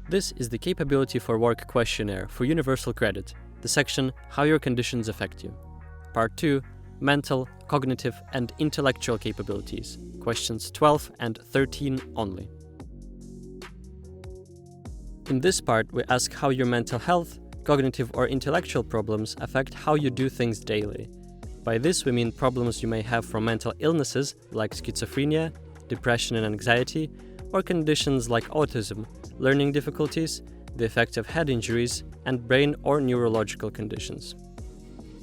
This is the Capability for Work questionnaire for Universal Credit, the section How Your Conditions Affect You. Part 2, Mental, Cognitive and Intellectual Capabilities, questions 12 and 13 only. In this part, we ask how your mental health, cognitive or intellectual problems affect how you do things daily. By this we mean problems you may have from mental illnesses like schizophrenia, depression and anxiety, or conditions like autism, learning difficulties, the effect of head injuries, and brain or neurological conditions.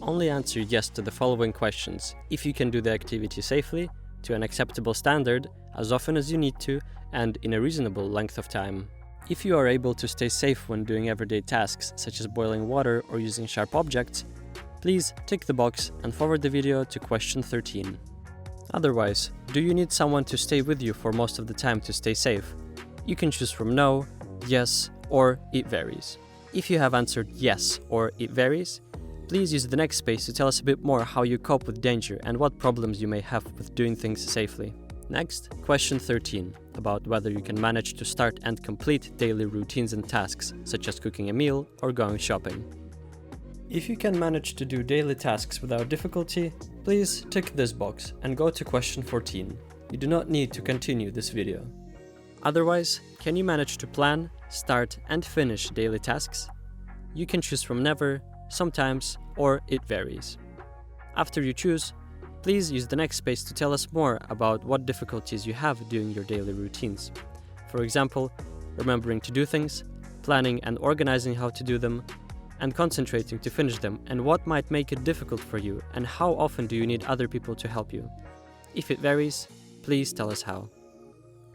Only answer yes to the following questions if you can do the activity safely, to an acceptable standard, as often as you need to, and in a reasonable length of time. If you are able to stay safe when doing everyday tasks such as boiling water or using sharp objects, please tick the box and forward the video to question 13. Otherwise, do you need someone to stay with you for most of the time to stay safe? You can choose from no, yes, or it varies. If you have answered yes or it varies, please use the next space to tell us a bit more how you cope with danger and what problems you may have with doing things safely. Next, question 13, about whether you can manage to start and complete daily routines and tasks, such as cooking a meal or going shopping. If you can manage to do daily tasks without difficulty, please tick this box and go to question 14. You do not need to continue this video. Otherwise, can you manage to plan, start and finish daily tasks? You can choose from never, sometimes, or it varies. After you choose, please use the next space to tell us more about what difficulties you have doing your daily routines. For example, remembering to do things, planning and organizing how to do them, and concentrating to finish them, and what might make it difficult for you, and how often do you need other people to help you. If it varies, please tell us how.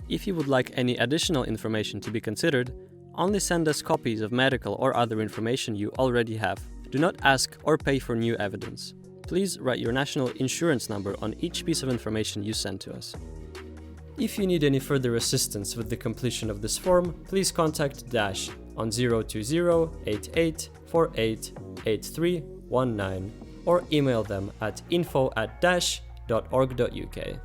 If you would like any additional information to be considered, only send us copies of medical or other information you already have. Do not ask or pay for new evidence. Please write your national insurance number on each piece of information you send to us. If you need any further assistance with the completion of this form, please contact Dash on 020-8848-8319 or email them at info@dash.org.uk.